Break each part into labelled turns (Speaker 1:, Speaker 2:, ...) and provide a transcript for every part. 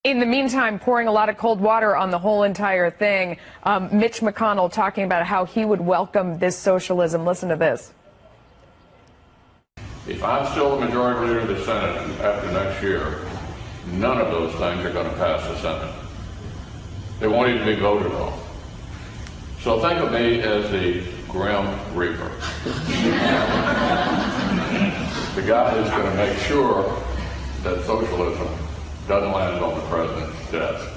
Speaker 1: In the meantime, pouring a lot of cold water on the whole entire thing, Mitch McConnell talking about how he would welcome this socialism. Listen to this.
Speaker 2: If I'm still the majority leader of the Senate after next year, none of those things are going to pass the Senate. They won't even be voted on. So think of me as the Grim Reaper. The guy who's going to make sure that socialism doesn't land on the president's desk.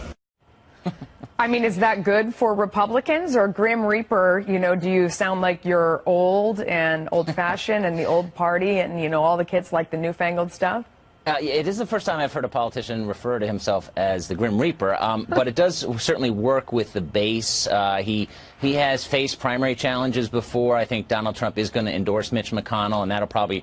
Speaker 1: I mean, is that good for Republicans, or Grim Reaper? You know, do you sound like you're old and old-fashioned and the old party and, you know, all the kids like the newfangled stuff?
Speaker 3: It is the first time I've heard a politician refer to himself as the Grim Reaper, but it does certainly work with the base. He has faced primary challenges before. I think Donald Trump is going to endorse Mitch McConnell, and that'll probably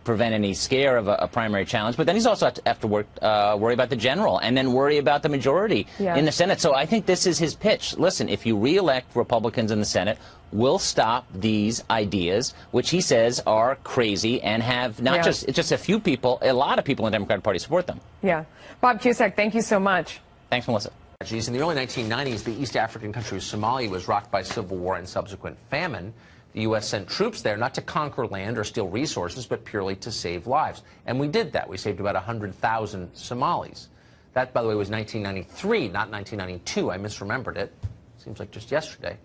Speaker 3: prevent any scare of a primary challenge. But then he's also have to worry about the general and then worry about the majority in the Senate. So I think this is his pitch. Listen, if you reelect Republicans in the Senate, we'll stop these ideas, which he says are crazy and have not just a few people, a lot of people in the Democratic Party support them.
Speaker 1: Yeah. Bob Cusack, thank you so much.
Speaker 3: Thanks, Melissa.
Speaker 4: In the early 1990s, the East African country of Somalia was rocked by civil war and subsequent famine. The U.S. sent troops there not to conquer land or steal resources, but purely to save lives. And we did that. We saved about 100,000 Somalis. That, by the way, was 1993, not 1992. I misremembered it. Seems like just yesterday.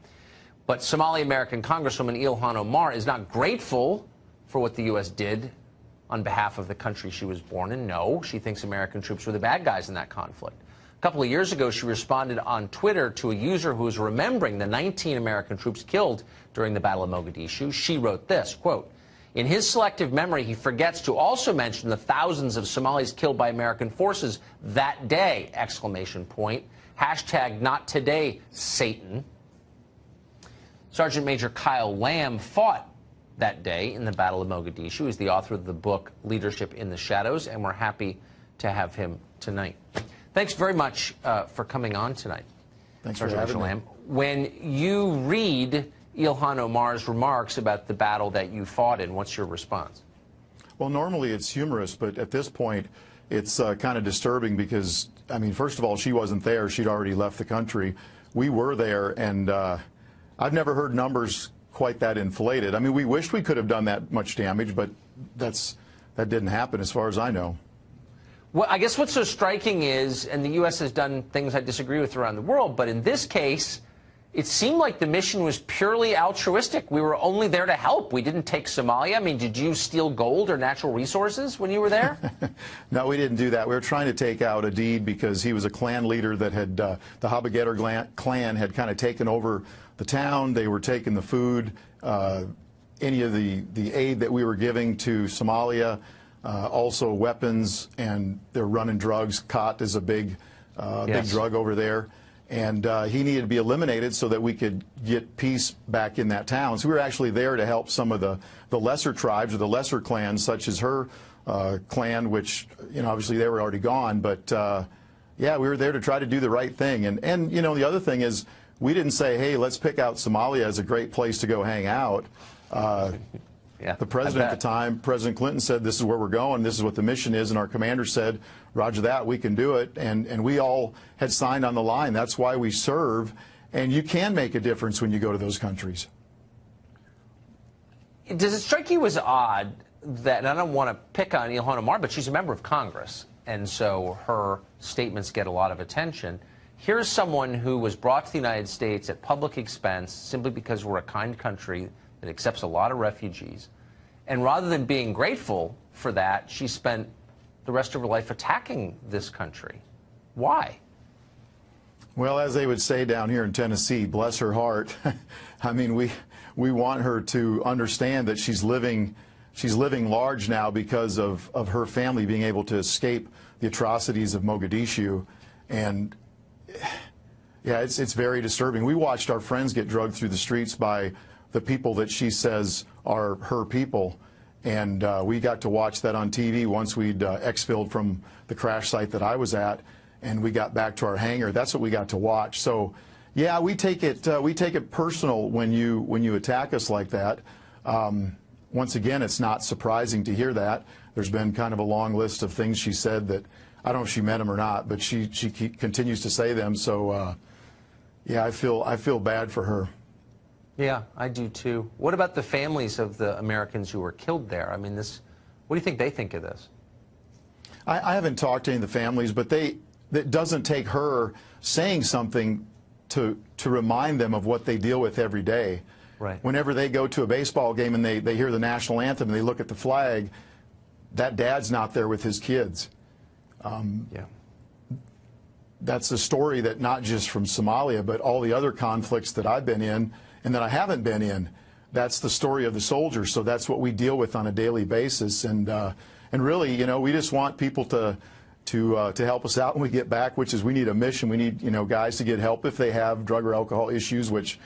Speaker 4: But Somali-American Congresswoman Ilhan Omar is not grateful for what the U.S. did on behalf of the country she was born in. No, she thinks American troops were the bad guys in that conflict. A couple of years ago, she responded on Twitter to a user who was remembering the 19 American troops killed during the Battle of Mogadishu. She wrote this, quote, "In his selective memory, he forgets to also mention the thousands of Somalis killed by American forces that day!" Exclamation point. Hashtag not today, Satan. Sergeant Major Kyle Lamb fought that day in the Battle of Mogadishu. He's the author of the book Leadership in the Shadows, and we're happy to have him tonight. Thanks very much for coming on tonight.
Speaker 5: Thanks for having me.
Speaker 4: Lamb. When you read Ilhan Omar's remarks about the battle that you fought in, what's your response?
Speaker 5: Well, normally it's humorous, but at this point it's kind of disturbing because, I mean, first of all, she wasn't there. She'd already left the country. We were there, and I've never heard numbers quite that inflated. I mean, we wished we could have done that much damage, but that didn't happen as far as I know.
Speaker 4: Well, I guess what's so striking is, and the U.S. has done things I disagree with around the world, but in this case, it seemed like the mission was purely altruistic. We were only there to help. We didn't take Somalia. I mean, did you steal gold or natural resources when you were there?
Speaker 5: No, we didn't do that. We were trying to take out Adid because he was a clan leader that had, the Habagetter clan had kind of taken over the town. They were taking the food, any of the aid that we were giving to Somalia, also weapons, and they're running drugs. Khat is a big drug over there. And he needed to be eliminated so that we could get peace back in that town. So we were actually there to help some of the lesser tribes or the lesser clans, such as her clan, which, you know, obviously they were already gone. But, yeah, we were there to try to do the right thing. And you know, the other thing is, we didn't say, hey, let's pick out Somalia as a great place to go hang out. The president at the time, President Clinton, said this is where we're going, this is what the mission is, and our commander said, roger that, we can do it, and we all had signed on the line. That's why we serve, and you can make a difference when you go to those countries.
Speaker 4: Does it strike you as odd that, and I don't want to pick on Ilhan Omar, but she's a member of Congress, and so her statements get a lot of attention. Here's someone who was brought to the United States at public expense simply because we're a kind country that accepts a lot of refugees. And rather than being grateful for that, she spent the rest of her life attacking this country. Why?
Speaker 5: Well, as they would say down here in Tennessee, bless her heart. I mean, we want her to understand that she's living large now because of her family being able to escape the atrocities of Mogadishu. And yeah, it's very disturbing. We watched our friends get drugged through the streets by the people that she says are her people, and we got to watch that on TV once we'd exfilled from the crash site that I was at, and we got back to our hangar. That's what we got to watch. So, yeah, we take it personal when you attack us like that. Once again, it's not surprising to hear that. There's been kind of a long list of things she said that I don't know if she met him or not, but she continues to say them. So, yeah, I feel bad for her.
Speaker 4: Yeah, I do too. What about the families of the Americans who were killed there? I mean, what do you think they think of this?
Speaker 5: I haven't talked to any of the families, but it doesn't take her saying something to remind them of what they deal with every day.
Speaker 4: Right.
Speaker 5: Whenever they go to a baseball game and they hear the national anthem and they look at the flag, that dad's not there with his kids.
Speaker 4: Yeah.
Speaker 5: That's a story that not just from Somalia, but all the other conflicts that I've been in and that I haven't been in. That's the story of the soldiers. So that's what we deal with on a daily basis. And really, you know, we just want people to help us out when we get back, which is we need a mission. We need, you know, guys to get help if they have drug or alcohol issues, which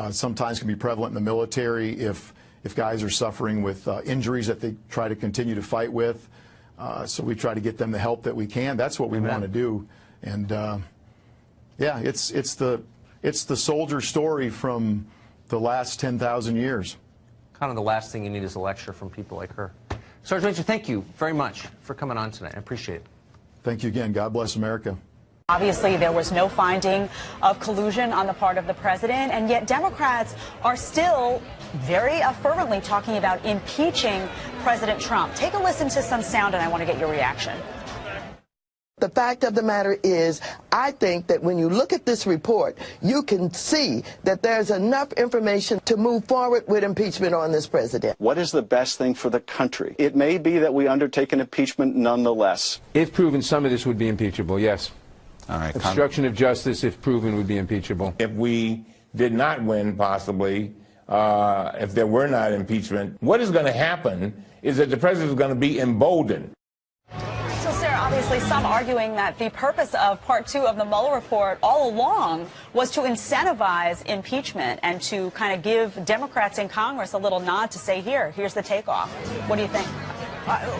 Speaker 5: sometimes can be prevalent in the military if guys are suffering with injuries that they try to continue to fight with. So we try to get them the help that we can. That's what we want to do. And yeah, it's the soldier story from the last 10,000 years.
Speaker 4: Kind of the last thing you need is a lecture from people like her. Sergeant Major, thank you very much for coming on tonight. I appreciate it.
Speaker 5: Thank you again. God bless America.
Speaker 6: Obviously, there was no finding of collusion on the part of the president, and yet Democrats are still very fervently talking about impeaching President Trump. Take a listen to some sound, and I want to get your reaction.
Speaker 7: The fact of the matter is, I think that when you look at this report, you can see that there's enough information to move forward with impeachment on this president.
Speaker 8: What is the best thing for the country? It may be that we undertake an impeachment nonetheless.
Speaker 9: If proven, some of this would be impeachable, yes.
Speaker 10: All right.
Speaker 9: Obstruction of justice, if proven, would be impeachable.
Speaker 10: If we did not win, possibly, if there were not impeachment, what is going to happen is that the president is going to be emboldened.
Speaker 6: So, Sarah, obviously some arguing that the purpose of Part 2 of the Mueller report all along was to incentivize impeachment and to kind of give Democrats in Congress a little nod to say, here's the takeoff. What do you think?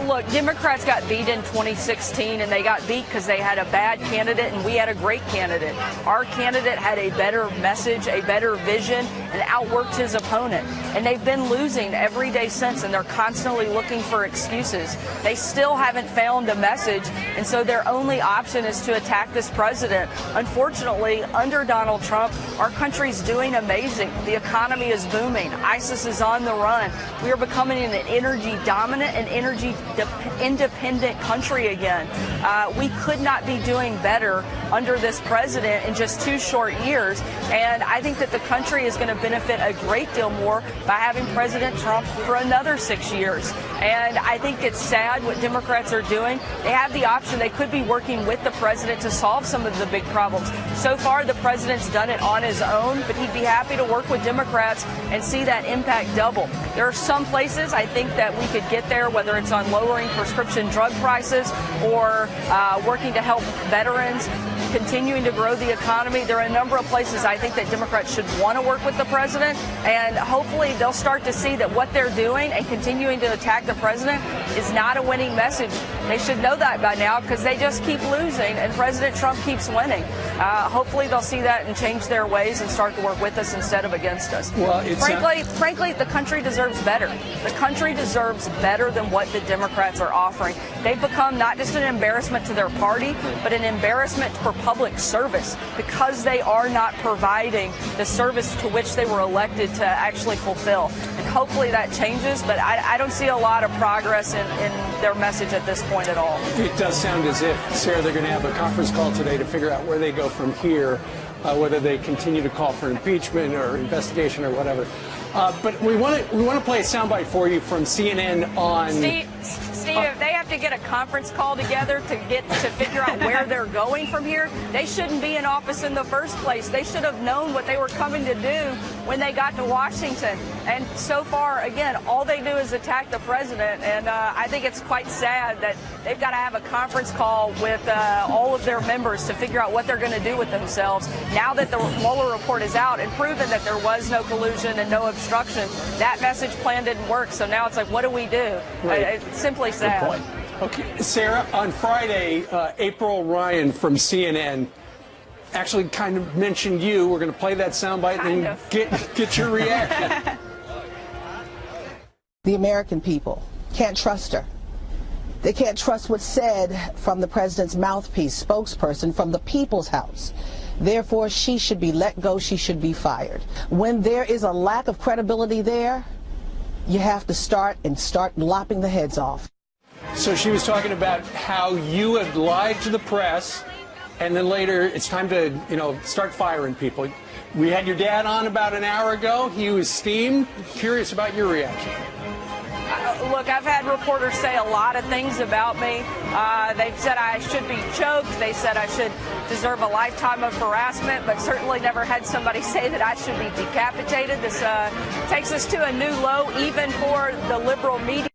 Speaker 11: Look, Democrats got beat in 2016, and they got beat because they had a bad candidate and we had a great candidate. Our candidate had a better message, a better vision, and outworked his opponent. And they've been losing every day since, and they're constantly looking for excuses. They still haven't found a message, and so their only option is to attack this president. Unfortunately, under Donald Trump, our country's doing amazing. The economy is booming. ISIS is on the run. We are becoming an energy-dominant and energy-independent country again. We could not be doing better under this president in just 2 short years, and I think that the country is going to benefit a great deal more by having President Trump for another 6 years. And I think it's sad what Democrats are doing. They have the option. They could be working with the president to solve some of the big problems. So far, the president's done it on his own, but he'd be happy to work with Democrats and see that impact double. There are some places I think that we could get there, whether it's on lowering prescription drug prices or working to help veterans, continuing to grow the economy. There are a number of places I think that Democrats should want to work with the president, and hopefully they'll start to see that what they're doing and continuing to attack the president is not a winning message. They should know that by now because they just keep losing and President Trump keeps winning. Hopefully they'll see that and change their ways and start to work with us instead of against us. Well, frankly, the country deserves better. The country deserves better than what the Democrats are offering. They've become not just an embarrassment to their party, but an embarrassment for public service because they are not providing the service to which they were elected to actually fulfill. And hopefully that changes, but I don't see a lot of progress in their message at this point at all.
Speaker 12: It does sound as if, Sarah, they're going to have a conference call today to figure out where they go from here, whether they continue to call for impeachment or investigation or whatever. But we want to play a soundbite for you from CNN on...
Speaker 11: Steve, if they have to get a conference call together to figure out where they're going from here, they shouldn't be in office in the first place. They should have known what they were coming to do when they got to Washington. And so far, again, all they do is attack the president. And I think it's quite sad that they've got to have a conference call with all of their members to figure out what they're going to do with themselves. Now that the Mueller report is out and proven that there was no collusion and no obstruction, that message plan didn't work. So now it's like, what do we do?
Speaker 12: Right.
Speaker 11: It's simply sad.
Speaker 12: Okay, Sarah, on Friday, April Ryan from CNN actually kind of mentioned you. We're going to play that soundbite and get your reaction.
Speaker 7: The American people can't trust her.
Speaker 13: They can't trust what's said from the president's mouthpiece, spokesperson from the People's House. Therefore, she should be let go. She should be fired. When there is a lack of credibility there, you have to start lopping the heads off.
Speaker 12: So she was talking about how you had lied to the press, and then later it's time to, start firing people. We had your dad on about an hour ago. He was steamed. Curious about your reaction.
Speaker 11: Look, I've had reporters say a lot of things about me. They've said I should be choked. They said I should deserve a lifetime of harassment, but certainly never had somebody say that I should be decapitated. This takes us to a new low, even for the liberal media.